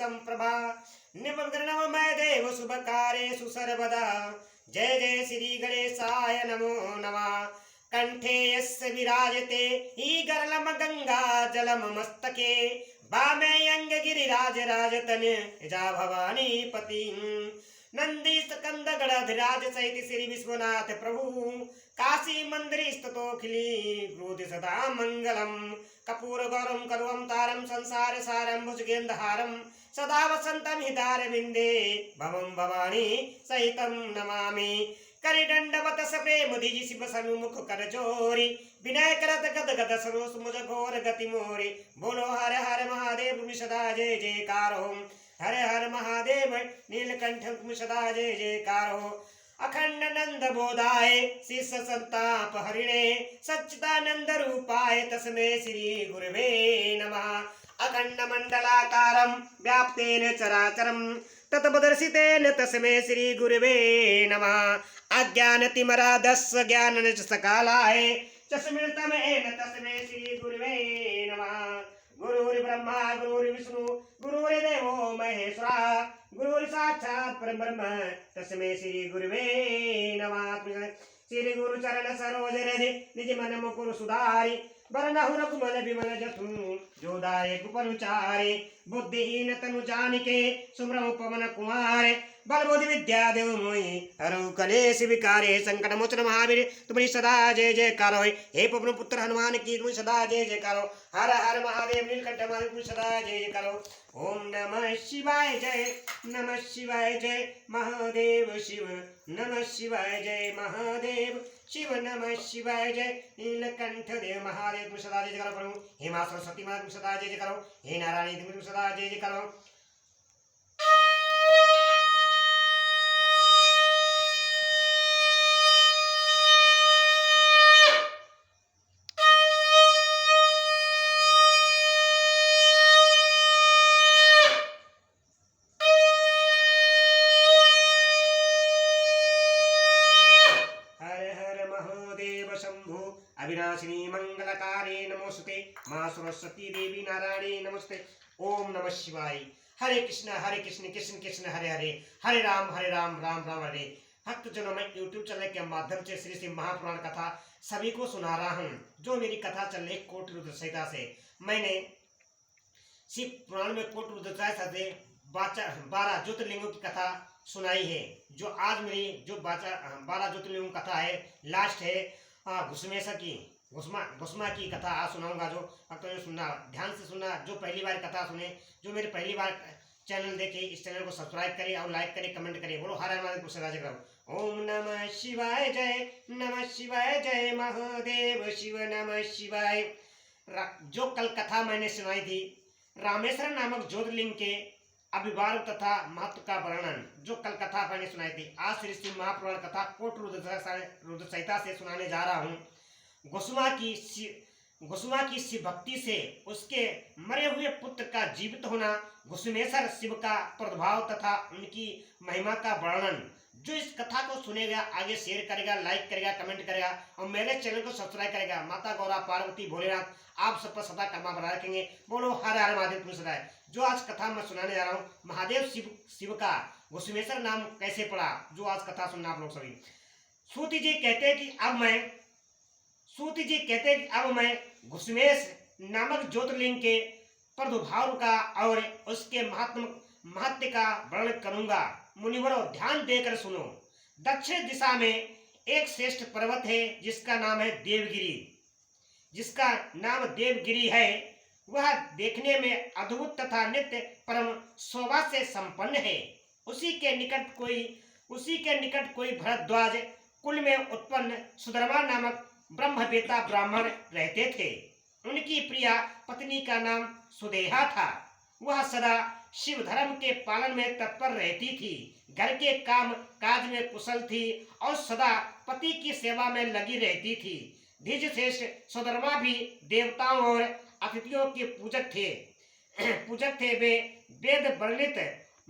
संप्रभा निमग्नमय देव शुभकार्येषु सर्वदा जय जय श्री गणेशाय नमो नमः कंठे यस्य विराजते ही गरलम गंगा जलम मस्तके वामे अंग गिरिराज राजतन जा भवानी पति नंदी स्कंद गणाधिराज सहित श्री विश्वनाथ प्रभु काशी मंदिर स्तोखिली क्रोध सदा मंगलम कपूर गौरम करुवम तारम संसार सारम भुजगेंदहारम सदा वसंतम हितार विंदे भवम भवानी सहितम नमामि करि दंडवत प्रेम दिजि शिव सन्मुख कर जोरी विनय करत गद गद सरोस मुझ घोर गति मोरी बोलो हर हर महादेव सदा जय जयकार हो हर हर महादेव नीलकंठ सदा जय जयकार हो अखंड नंद बोधाय शिष्य संताप हरिणे सच्चिदानंद रूपाय तस्मै श्री गुरवे नमः अखंड मंडलाकारं व्याप्तेन चराचरं तत्पदर्शितेन तस्मै श्री गुरवे नमः अज्ञानतिमराधस्य ज्ञाननिष्कलाय चस्मृतमेन तस्मै श्री गुरवे नमः गुरुर्ब्रह्मा गुरुर्विष्णु गुरुर्देवो महेश्वरा गुरुर् साक्षात् परब्रह्म तस्मै श्री गुरवे नमः श्री गुरु चरण सरोज रज निज मन मुकुर सुधारि वरनहु रघुमन विमल जसु जोदाय कुपरुचारे बुद्धिहीन तनु जानिके सुमरम पवन कुमार बल बुद्धि विद्या देव मोहि हरु कलेश विकारे संकट मोचन महावीर तुम्हारी सदा जय जयकार हो हे पवन पुत्र हनुमान की तुम सदा जय जयकार हो हर हर महादेव नीलकंठ महादेव तुम सदा जय जयकार हो ओम नमः शिवाय जय महादेव शिव नमः शिवाय जय महादेव शिव नमः शिवाय जय नीलकंठ देव महादेव तुम सदा जय जयकार प्रभु हे मां सरस्वती मां तुम सदा जय जयकार हे नारायणी तुम सदा जय जयकार अविनाशिनी मंगलकारे नमोस्तुते मां सरस्वती देवी नारायणी नमस्ते ओम नमः शिवाय हरे कृष्ण कृष्ण कृष्ण हरे हरे हरे राम राम राम हरे भक्तजनों में यूट्यूब चैनल के माध्यम से श्री श्री महापुराण कथा सभी को सुना रहा हूँ। जो मेरी कथा चल रही कोटि रुद्र संहिता से मैंने शिव पुराण में कोटि रुद्र संहिता से 12 ज्योतिर्लिंगों की कथा सुनाई है। जो आज मेरी जो 12 ज्योतिर्लिंगों की कथा है लास्ट है घुसमेश्वर की घुसमा की कथा आज सुनाऊंगा। जो भक्तों ने सुनना ध्यान से सुनना, जो पहली बार कथा सुने, जो मेरे पहली बार चैनल देखे इस चैनल को सब्सक्राइब करें और लाइक करें, कमेंट करें। बोलो हर हर महादेव राज करो। ओम नमः शिवाय जय महादेव शिव नमः शिवाय। जो कल कथा मैंने सुनाई थी रामेश्वर नामक ज्योतिर्लिंग के अभिवार तथा महत्व का वर्णन, जो कल कथा मैंने सुनाई थी, आज श्री श्री महापुराण कथा कोटि रुद्र संहिता से सुनाने जा रहा हूँ। घुसमा की शिव भक्ति से उसके मरे हुए पुत्र का जीवित होना, घुसमेश्वर शिव का प्रादुर्भाव तथा उनकी महिमा का वर्णन। जो इस कथा को सुनेगा आगे शेयर करेगा, लाइक करेगा, कमेंट करेगा और मेरे चैनल को सब्सक्राइब करेगा। माता गौरा पार्वती भोलेनाथ आप सब पर सदा कर्मा बना रखेंगे। बोलो हर हर महादेव तुम सदा। जो आज कथा मैं सुनाने जा रहा हूँ, महादेव शिव का घुसमेश्वर नाम कैसे पड़ा, जो आज कथा सुनना आप लोग सभी। सूत जी कहते हैं कि अब मैं घुसमेश नामक ज्योतिर्लिंग के प्रादुर्भाव का और उसके महत्व का वर्णन करूंगा। मुनिवरों ध्यान देकर सुनो। दक्षिण दिशा में एक श्रेष्ठ पर्वत है जिसका नाम देवगिरी है। वह देखने में अद्भुत तथा नित्य परम शोभा से संपन्न है। उसी के निकट कोई भरद्वाज कुल में उत्पन्न सुधर्मा नामक ब्रह्मवेत्ता ब्राह्मण रहते थे। उनकी प्रिया पत्नी का नाम सुदेहा था। वह सदा शिव धर्म के पालन में तत्पर रहती थी। घर के काम काज में कुशल थी और सदा पति की सेवा में लगी रहती थी। द्विज श्रेष्ठ सुधर्मा भी देवताओं और अतिथियों के पूजक थे। वे वेद वर्णित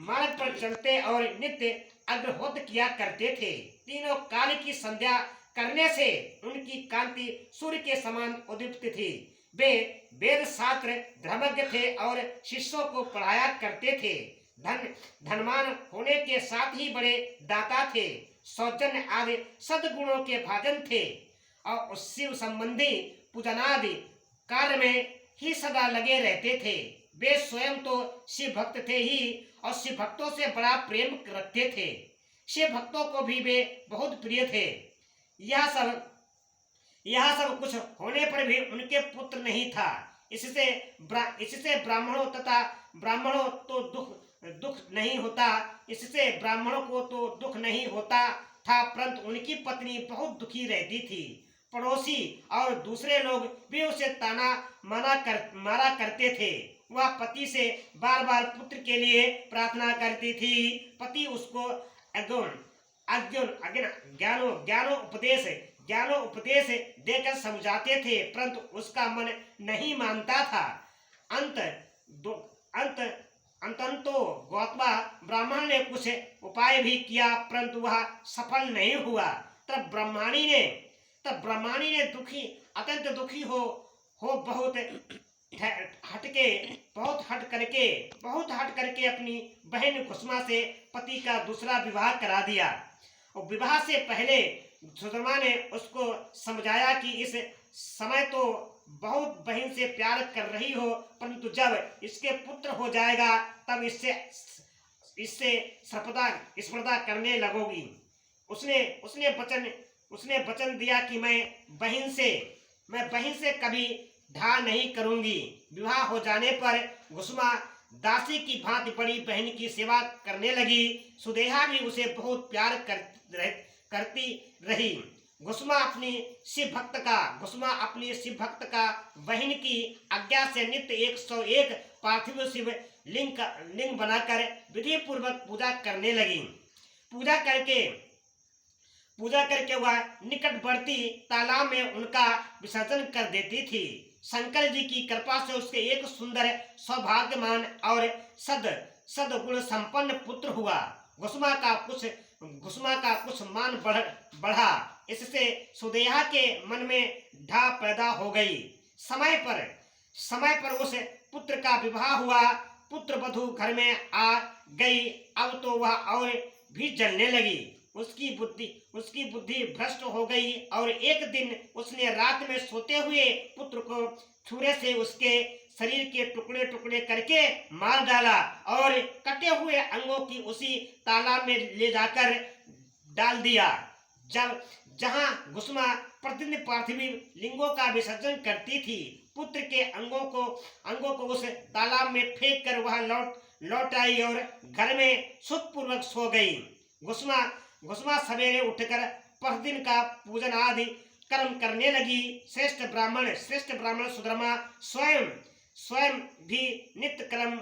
मार्ग पर चलते और नित्य अग्रहोत्र किया करते थे। तीनों काल की संध्या करने से उनकी कांति सूर्य के समान उदीप्त थी। वे वेद शास्त्र धर्मज्ञ थे और शिष्यों को पढ़ाया करते थे। धनवान होने के साथ ही बड़े दाता थे। सौजन्य आदि सद्गुणों के भाजन थे और शिव संबंधी पूजनादि कार्य में ही सदा लगे रहते थे। वे स्वयं तो शिव भक्त थे ही और शिव भक्तों से बड़ा प्रेम रखते थे। शिव भक्तों को भी वे बहुत प्रिय थे। यह सब कुछ होने पर भी उनके पुत्र नहीं था। इससे ब्राह्मणों तो दुख नहीं होता। इससे ब्राह्मणों को तो दुख नहीं होता था, परंतु उनकी पत्नी बहुत दुखी रहती थी। पड़ोसी और दूसरे लोग भी उसे ताना मारा करते थे। वह पति से बार बार पुत्र के लिए प्रार्थना करती थी। पति उसको ज्ञानो उपदेश देकर समझाते थे, परंतु उसका मन नहीं मानता था। अंततो गौतमा ब्राह्मण ने कुछ उपाय भी किया, परंतु वह सफल नहीं हुआ। तब ब्रह्माणी ने अत्यंत दुखी हो बहुत हट करके अपनी बहन कुसुमा से पति का दूसरा विवाह करा दिया। और विवाह से पहले सुदामा ने उसको समझाया कि इस समय तो बहुत बहन से प्यार कर रही हो, परंतु जब इसके पुत्र हो जाएगा तब इससे स्पर्धा करने लगोगी। उसने वचन दिया कि मैं बहन से कभी ढा नहीं करूंगी। विवाह हो जाने पर कुसुमा दासी की भांति बड़ी बहन की सेवा करने लगी। सुदेहा भी उसे बहुत प्यार करती रही। कुसुमा अपनी शिव भक्त का बहन की आज्ञा से नित्य 101 पार्थिव शिव लिंग बनाकर विधि पूर्वक पूजा करने लगी। पूजा करके वह निकटवर्ती तालाब में उनका विसर्जन कर देती थी। शंकर जी की कृपा से उसके एक सुंदर सौभाग्यमान और सद्गुण संपन्न पुत्र हुआ। कुसुमा का कुछ मान बढ़ा। इससे सुदेहा के मन में ढा पैदा हो गई। समय पर उस पुत्र का विवाह हुआ। पुत्र वधू घर में आ गई। अब तो वह और भी जलने लगी। उसकी बुद्धि भ्रष्ट हो गई और एक दिन उसने रात में सोते हुए पुत्र को छुरे से उसके शरीर के टुकड़े टुकड़े करके मार डाला और कटे हुए अंगों की उसी तालाब में ले जाकर डाल दिया। जहां कुसुमा प्रतिदिन पार्थिव लिंगों का विसर्जन करती थी, पुत्र के अंगों को उस तालाब में फेंक कर वह लौट आई और घर में सुखपूर्वक सो गई। कुसुमा सवेरे उठकर प्रतिदिन का पूजन आदि कर्म करने लगी। श्रेष्ठ ब्राह्मण सुदामा स्वयं भी नित्य कर्म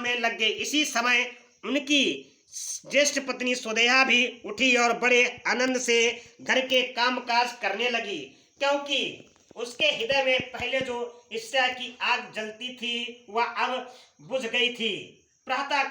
में लग गए। इसी समय उनकी ज्येष्ठ पत्नी सुदेहा भी उठी और बड़े आनंद से घर के कामकाज करने लगी, क्योंकि उसके हृदय में पहले जो ईर्ष्या की आग जलती थी वह अब बुझ गई थी। प्रातः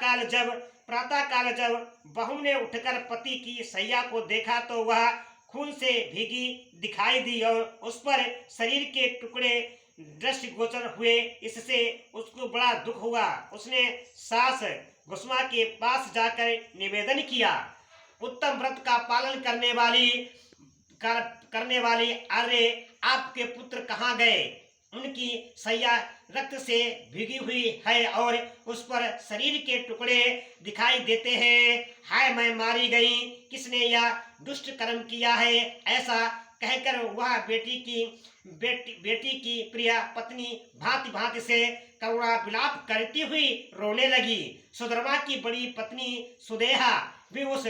काल जब बहू ने उठकर पति की सैया को देखा तो वह खून से भीगी दिखाई दी और उस पर शरीर के टुकड़े दृष्टिगोचर हुए। इससे उसको बड़ा दुख हुआ। उसने सास कुसुमा के पास जाकर निवेदन किया, उत्तम व्रत का पालन करने वाली अरे आपके पुत्र कहाँ गए? उनकी सैया रक्त से भीगी हुई है और उस पर शरीर के टुकड़े दिखाई देते हैं। हाय मैं मारी गई, किसने यह दुष्ट कर्म किया है? ऐसा कहकर वह बेटी की प्रिय पत्नी भांति भांति से करुणा विलाप करती हुई रोने लगी। सुदामा की बड़ी पत्नी सुदेहा भी उस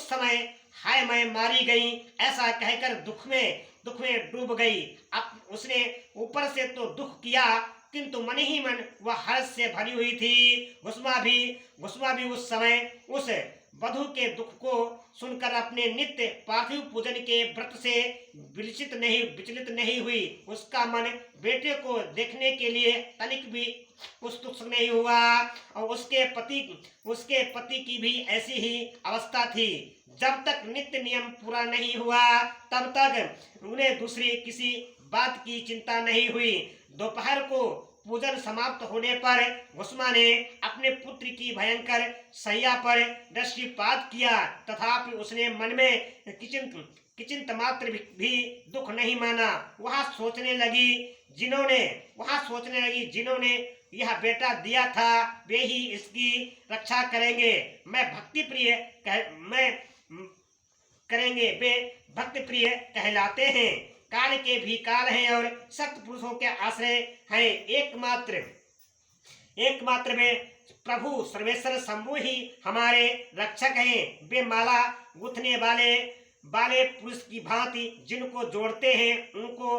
समय हाय मैं मारी गई ऐसा कहकर दुख में डूब गई। अब उसने ऊपर से तो दुख किया, किंतु मन ही मन वह हर्ष से भरी हुई थी। कुसुमा भी उस समय उस वधु के दुख को सुनकर अपने नित्य पार्थिव पूजन के व्रत से विचलित नहीं हुई। उसका मन बेटे को देखने के लिए तनिक भी उत्सुक नहीं हुआ और उसके पति की भी ऐसी ही अवस्था थी। जब तक नित्य नियम पूरा नहीं हुआ तब तक उन्हें दूसरी किसी बात की चिंता नहीं हुई। दोपहर को पूजन समाप्त होने पर घुसमा ने अपने पुत्र की भयंकर सैया पर दृष्टिपात किया, तथापि उसने मन में किंचित मात्र भी दुख नहीं माना। वह सोचने लगी जिन्होंने यह बेटा दिया था वे ही इसकी रक्षा करेंगे। वे भक्ति प्रिय कहलाते हैं, काल के भी काल हैं और सख्त पुरुषों के आश्रय हैं। एकमात्र वे प्रभु सर्वेश्वर शंभु ही हमारे रक्षक हैं। वे माला गुथने वाले पुरुष की भांति जिनको जोड़ते हैं उनको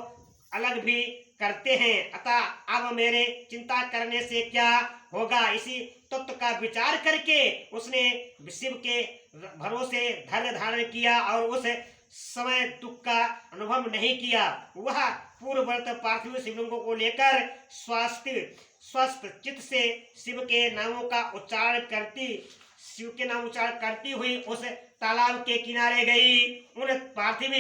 अलग भी करते हैं। अतः अब मेरे चिंता करने से क्या होगा। इसी तत्व का विचार करके उसने शिव के भरोसे धैर्य धारण किया और उस समय दुख का अनुभव नहीं किया। वह पूर्ववर्त पार्थिव शिवलिंगों को लेकर स्वस्थ चित्त से शिव के नाम उच्चारण करती हुई उस तालाब के किनारे गई। उन पार्थिव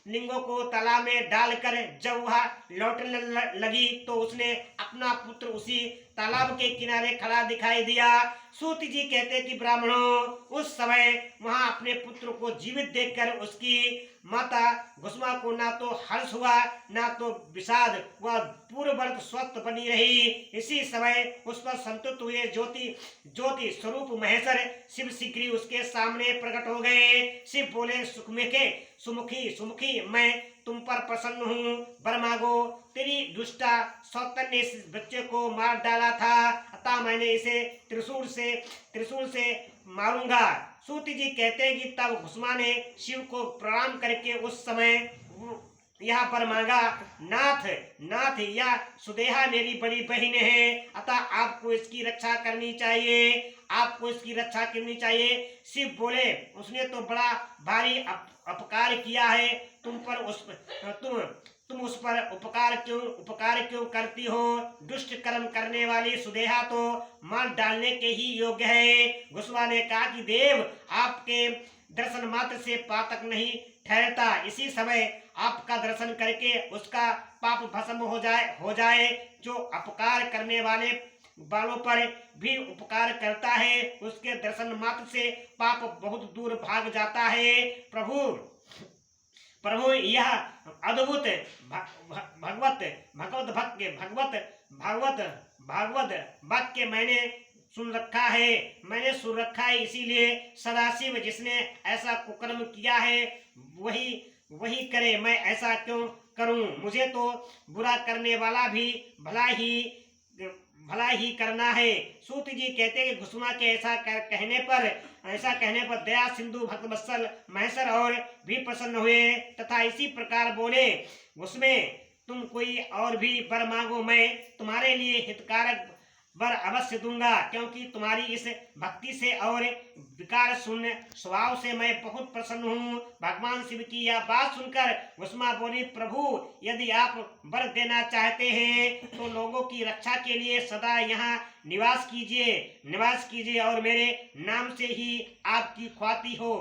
लिंगों को तालाब में डालकर जब वह लौटने लगी तो उसने अपना पुत्र उसी तालाब के किनारे खड़ा दिखाई दिया। सूत जी कहते कि ब्राह्मणों, उस समय वहां अपने पुत्र को जीवित देखकर उसकी माता घुसमा को ना तो हर्ष हुआ ना तो विषाद। वह पूर्ववर्त स्वस्थ बनी रही। इसी समय उस पर संतुष्ट हुए ज्योति स्वरूप महेश्वर शिव शीघ्र उसके सामने प्रकट हो गए। शिव बोले, सुमुखी, मैं तुम पर प्रसन्न हूँ, वर मांगो। तेरी दुष्टा सौतन ने इस बच्चे को मार डाला था, अतः मैंने इसे त्रिशूल से मारूंगा। सूत जी कहते हैं कि तब घुसमा ने शिव को प्रणाम करके उस समय यहाँ पर मांगा, नाथ यह सुदेहा मेरी बड़ी बहन है, अतः आपको इसकी रक्षा करनी चाहिए। शिव बोले, उसने तो बड़ा भारी अपकार किया है, तुम उस पर उपकार क्यों करती हो। दुष्ट कर्म करने वाली सुदेहा तो मार डालने के ही योग्य है। घुसमा ने कहा कि देव, आपके दर्शन मात्र से पातक नहीं ठहरता। इसी समय आपका दर्शन करके उसका पाप भस्म हो जाए। जो अपकार करने वालों पर भी उपकार करता है, उसके दर्शन मात्र से पाप बहुत दूर भाग जाता है। प्रभु यह अद्भुत भागवत वाक्य मैंने सुन रखा है। इसीलिए सदाशिव जिसने ऐसा कुकर्म किया है वही करे, मैं ऐसा क्यों करूं। मुझे तो बुरा करने वाला भी भला ही करना है। सूत जी कहते हैं कि घुसमा के ऐसा कहने पर दया सिंधु भक्तवत्सल महेश्वर और भी प्रसन्न हुए तथा इसी प्रकार बोले, घुसमे, तुम कोई और भी वर मांगो, मैं तुम्हारे लिए हितकारक वर अवश्य दूंगा, क्योंकि तुम्हारी इस भक्ति से और विकार शून्य स्वभाव से मैं बहुत प्रसन्न हूँ। भगवान शिव की यह बात सुनकर घुसमा बोली, प्रभु, यदि आप वर देना चाहते हैं तो लोगों की रक्षा के लिए सदा यहाँ निवास कीजिए और मेरे नाम से ही आपकी ख्याति हो।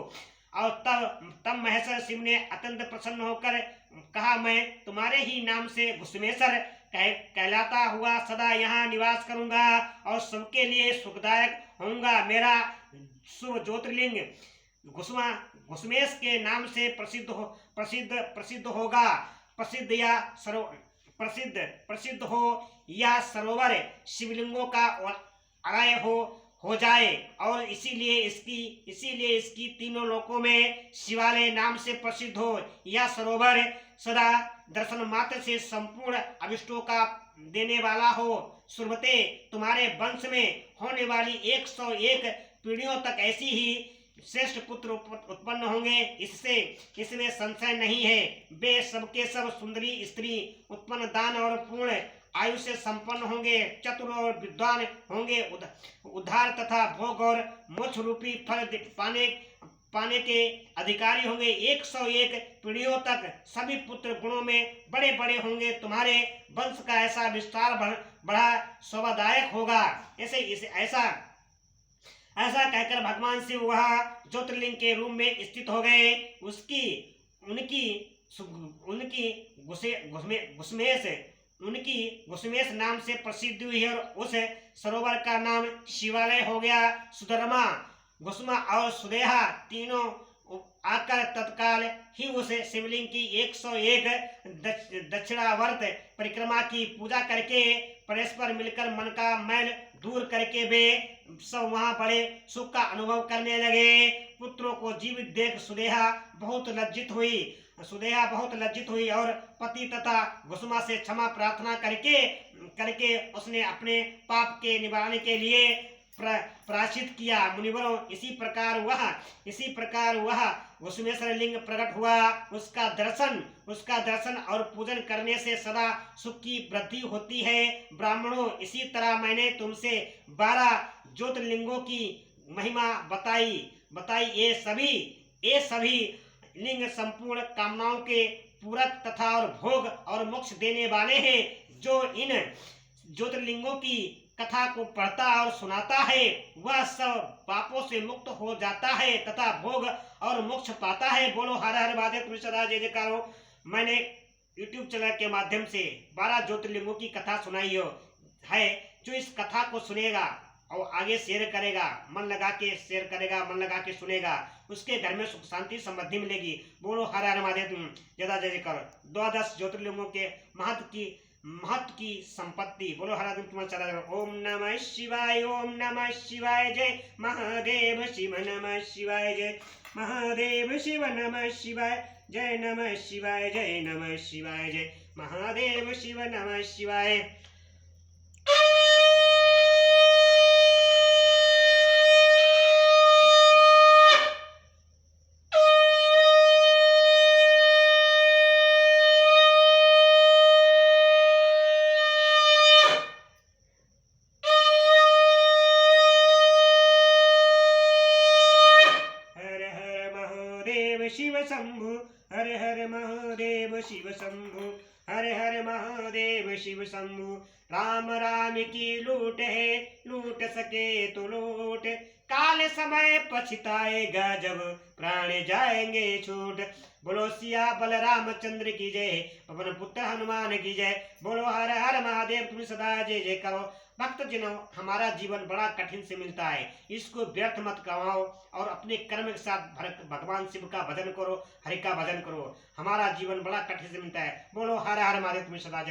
और तब महेश्वर शिव ने अत्यंत प्रसन्न होकर कहा, मैं तुम्हारे ही नाम से घुसमेश्वर कहलाता हुआ सदा यहाँ निवास करूंगा और सबके लिए सुखदायक होऊंगा। मेरा शुभ ज्योतिर्लिंग घुसमेश के नाम से प्रसिद्ध होगा। प्रसिद्ध हो यह सरोवर शिवलिंगों का आलय हो जाए और इसीलिए इसकी तीनों लोकों में शिवालय नाम से प्रसिद्ध हो। यह सरोवर सदा दर्शन मात्र से संपूर्ण अभिष्टों का देने वाला हो। सुरभते, तुम्हारे वंश में होने वाली 101 पीढ़ियों तक ऐसी ही श्रेष्ठ पुत्र उत्पन्न होंगे, इसमें संशय नहीं है। वे सबके सब सुंदरी स्त्री उत्पन्न दान और पूर्ण आयु से संपन्न होंगे, चतुर और विद्वान होंगे, उद्धार तथा भोग और मोक्ष रूपी फल पाने के अधिकारी होंगे। 101 पीढ़ियों तक सभी पुत्र गुणों में बड़े बड़े होंगे। तुम्हारे वंश का ऐसा विस्तार बड़ा शोभादायक होगा। ऐसा कहकर भगवान शिव वह ज्योतिर्लिंग के रूप में स्थित हो गए। उनकी घुसमेश नाम से प्रसिद्ध हुई और उस सरोवर का नाम शिवालय हो गया। सुधर्मा, घुसमा और सुदेहा तीनों आकर तत्काल ही उस शिवलिंग की 101 दक्षिणावर्त परिक्रमा की पूजा करके परस्पर मिलकर मन का मैल दूर करके वे सब वहां बड़े सुख का अनुभव करने लगे। पुत्रों को जीवित देख सुदेहा बहुत लज्जित हुई और पति तथा घुसमा से क्षमा प्रार्थना करके उसने अपने पाप के निवारण के लिए प्रायश्चित किया। मुनिवरों, इसी प्रकार वह घुसमेश्वर लिंग प्रकट हुआ। उसका दर्शन और पूजन करने से सदा सुख की वृद्धि होती है। ब्राह्मणों, इसी तरह मैंने तुमसे 12 ज्योतिर्लिंगों की महिमा बताई। ये सभी लिंग संपूर्ण कामनाओं के पूरक तथा और भोग और मोक्ष देने वाले हैं। जो इन ज्योतिर्लिंगों की कथा को पढ़ता और सुनाता है वह सब पापों से मुक्त हो जाता है तथा भोग और मोक्ष पाता है। बोलो हर हर महादेव। तुम सदा जय जयकार हो। मैंने YouTube चैनल के माध्यम से 12 ज्योतिर्लिंगों की कथा सुनाई है। जो इस कथा को सुनेगा और आगे शेयर करेगा, मन लगा के शेयर करेगा, मन लगा के सुनेगा, उसके घर में सुख शांति समृद्धि मिलेगी। बोलो हर हर महादेव। तुम जदा जय जयकार। 12 ज्योतिर्लिंगों के महत्व की संपत्ति। बोलो हर हर तुम्हारा चला। ओम नमः शिवाय, ओम नमः शिवाय, जय महादेव शिव नमः शिवाय, जय महादेव शिव नमः शिवाय, जय नमः शिवाय, जय नमः शिवाय, जय महादेव शिव नमः शिवाय। शिव शंभु, हर हर महादेव शिव शंभु, हर हर महादेव शिव शंभु। राम राम की लूट है, लूट सके तो लूट, काल समय पछताएगा जब प्राण जाएंगे छूट। बोलो सिया बलराम चंद्र की जय, पवन पुत्र हनुमान की जय। बोलो हर हर महादेव। तुम सदा जय जय करो। भक्त जनों, हमारा जीवन बड़ा कठिन से मिलता है, इसको व्यर्थ मत गवाओ और अपने कर्म के साथ भगवान शिव का भजन करो, हरि का भजन करो। हमारा जीवन बड़ा कठिन से मिलता है। बोलो हर हर महादेव। तुम सदा